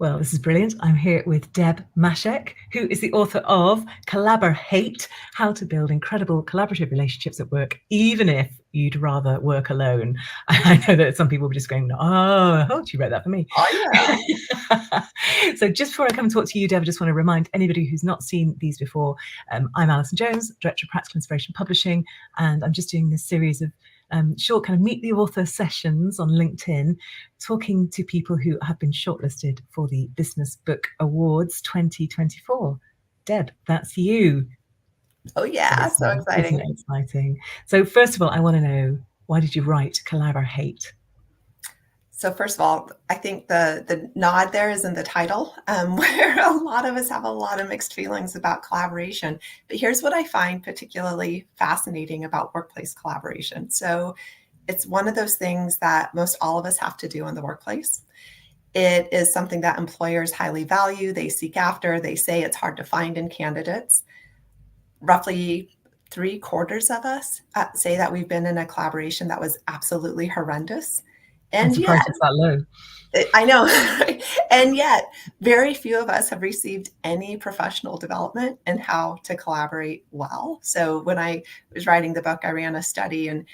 Well, this is brilliant. I'm here with Deb Mashek, who is the author of Collabor Hate, How to Build Incredible Collaborative Relationships at Work, even if you'd rather work alone. I know that some people will be just going, I hope you wrote that for me. Oh, yeah. So just before I come and talk to you, Deb, I just want to remind anybody who's not seen these before, I'm Alison Jones, Director of Practical Inspiration Publishing, and I'm just doing this series of short kind of meet the author sessions on LinkedIn, talking to people who have been shortlisted for the Business Book Awards 2024. Deb, that's you. Oh, yeah. So exciting. Isn't it exciting? So first of all, I want to know, why did you write Collabor Hate? So first of all, I think the nod there is in the title, where a lot of us have a lot of mixed feelings about collaboration. But here's what I find particularly fascinating about workplace collaboration. So it's one of those things that most all of us have to do in the workplace. It is something that employers highly value, they seek after, they say it's hard to find in candidates. Roughly 3/4 of us say that we've been in a collaboration that was absolutely horrendous. I'm surprised it's that low. I know. And yet, very few of us have received any professional development in how to collaborate well. So when I was writing the book, I ran a study and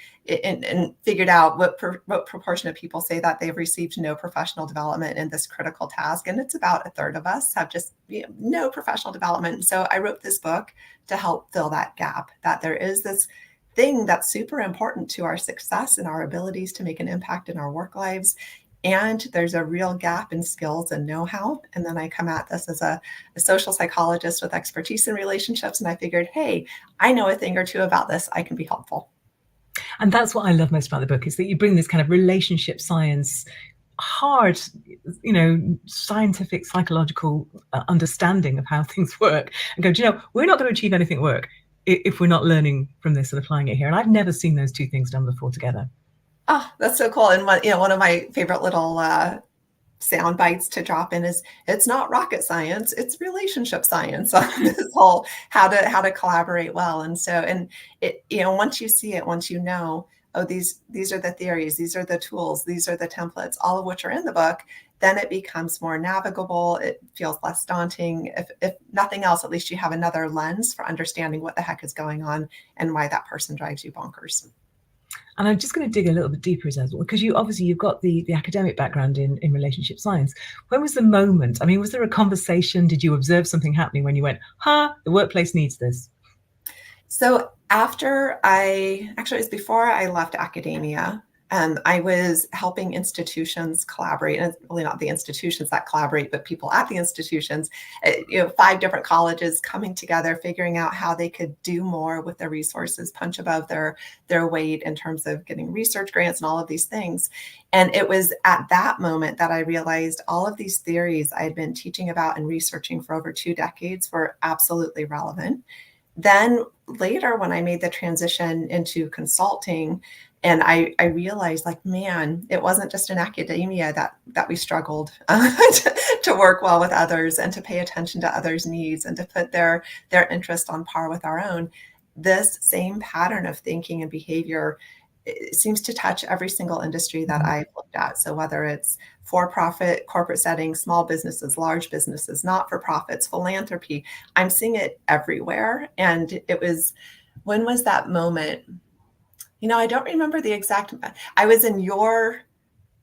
figured out what proportion of people say that they've received no professional development in this critical task. And it's about 1/3 of us have just no professional development. So I wrote this book to help fill that gap, that there is this thing that's super important to our success and our abilities to make an impact in our work lives. And there's a real gap in skills and know-how. And then I come at this as a social psychologist with expertise in relationships. And I figured, hey, I know a thing or two about this. I can be helpful. And that's what I love most about the book, is that you bring this kind of relationship science, hard, scientific, psychological understanding of how things work, and go, we're not going to achieve anything at work if we're not learning from this and applying it here. And I've never seen those two things done before together. Oh, that's so cool. And one of my favorite little sound bites to drop in is, it's not rocket science, it's relationship science on this whole how to collaborate well. And so, and it, once you see it, once you know, oh, these are the theories, these are the tools, these are the templates, all of which are in the book, then it becomes more navigable. It feels less daunting. If nothing else, at least you have another lens for understanding what the heck is going on and why that person drives you bonkers. And I'm just going to dig a little bit deeper as well, because you've got the academic background in relationship science. When was the moment? I mean, was there a conversation? Did you observe something happening when you went, the workplace needs this? So it was before I left academia. I was helping institutions collaborate, and it's really not the institutions that collaborate, but people at the institutions, 5 different colleges coming together, figuring out how they could do more with their resources, punch above their weight in terms of getting research grants and all of these things. And it was at that moment that I realized all of these theories I had been teaching about and researching for over 2 decades were absolutely relevant. Then later, when I made the transition into consulting, and I realized, like, man, it wasn't just in academia that we struggled to work well with others and to pay attention to others' needs and to put their interest on par with our own. This same pattern of thinking and behavior, it seems to touch every single industry that I've looked at. So whether it's for-profit, corporate settings, small businesses, large businesses, not-for-profits, philanthropy, I'm seeing it everywhere. And when was that moment? I don't remember the exact. I was in your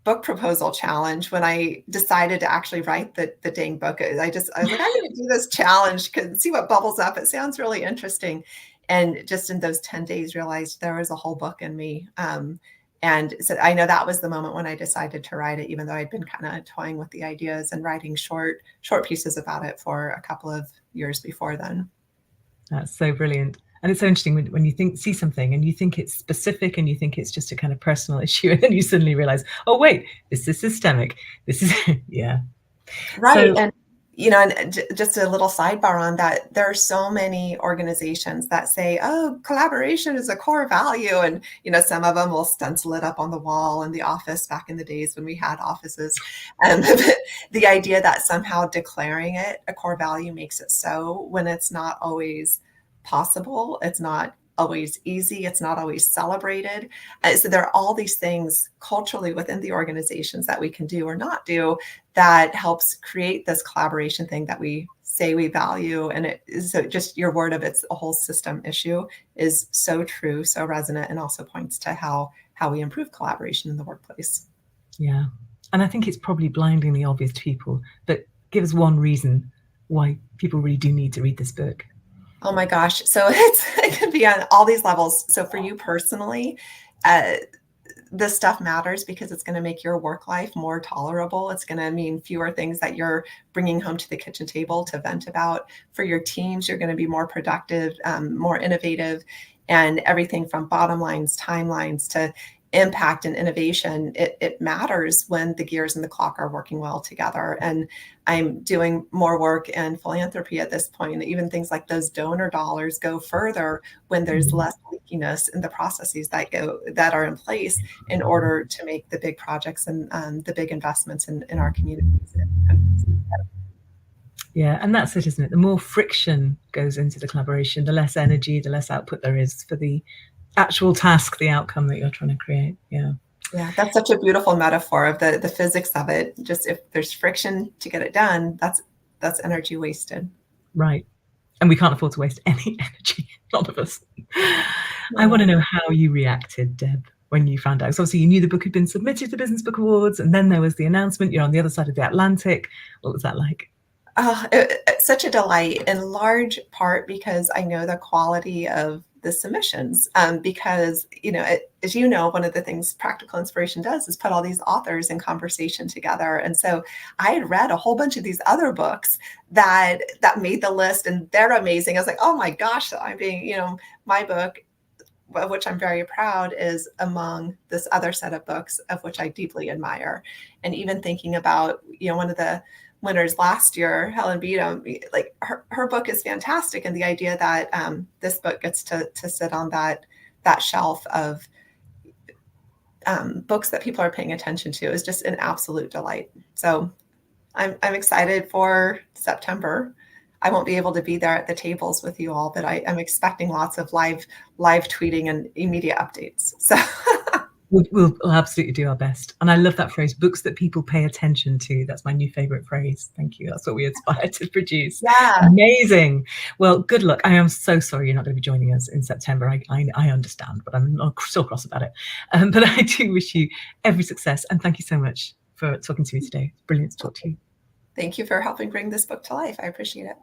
book proposal challenge when I decided to actually write the dang book. I was like, I'm going to do this challenge and see what bubbles up. It sounds really interesting. And just in those 10 days, realized there was a whole book in me. And so I know that was the moment when I decided to write it, even though I'd been kind of toying with the ideas and writing short pieces about it for a couple of years before then. That's so brilliant. And it's so interesting when you see something and you think it's specific and you think it's just a kind of personal issue, and then you suddenly realize, oh, wait, this is systemic. This is, yeah. Right. So, and just a little sidebar on that, there are so many organizations that say, oh, collaboration is a core value. And, some of them will stencil it up on the wall in the office back in the days when we had offices. And the idea that somehow declaring it a core value makes it so, when it's not always possible, it's not always easy. It's not always celebrated. So there are all these things culturally within the organizations that we can do or not do that helps create this collaboration thing that we say we value. And it is so just your word of it's a whole system issue is so true, so resonant, and also points to how we improve collaboration in the workplace. Yeah. And I think it's probably blindingly obvious to people, but give us one reason why people really do need to read this book. Oh my gosh. So it can be on all these levels. So for you personally, this stuff matters because it's going to make your work life more tolerable. It's going to mean fewer things that you're bringing home to the kitchen table to vent about. For your teams, you're going to be more productive, more innovative, and everything from bottom lines, timelines to impact and innovation. It matters when the gears and the clock are working well together. And I'm doing more work in philanthropy at this point. Even things like those donor dollars go further when there's less leakiness in the processes that are in place in order to make the big projects and the big investments in our communities. Yeah, and that's it, isn't it? The more friction goes into the collaboration, the less energy, the less output there is for the actual task, the outcome that you're trying to create. Yeah. Yeah, that's such a beautiful metaphor of the physics of it. Just if there's friction to get it done, that's energy wasted. Right. And we can't afford to waste any energy, none of us. Yeah. I want to know how you reacted, Deb, when you found out. So obviously you knew the book had been submitted to Business Book Awards, and then there was the announcement. You're on the other side of the Atlantic. What was that like? Oh, such a delight, in large part because I know the quality of the submissions. Because, as you know, one of the things Practical Inspiration does is put all these authors in conversation together. And so I had read a whole bunch of these other books that made the list, and they're amazing. I was like, oh my gosh, I'm being, my book, of which I'm very proud, is among this other set of books of which I deeply admire. And even thinking about, one of the winners last year, Helen Beadham, like her book is fantastic. And the idea that this book gets to sit on that shelf of books that people are paying attention to is just an absolute delight. So I'm excited for September. I won't be able to be there at the tables with you all, but I'm expecting lots of live tweeting and immediate updates. So We'll absolutely do our best. And I love that phrase, books that people pay attention to. That's my new favorite phrase. Thank you. That's what we aspire to produce. Yeah. Amazing. Well, good luck. I am so sorry you're not going to be joining us in September. I understand, but I'm still cross about it. But I do wish you every success. And thank you so much for talking to me today. It's brilliant to talk to you. Thank you for helping bring this book to life. I appreciate it.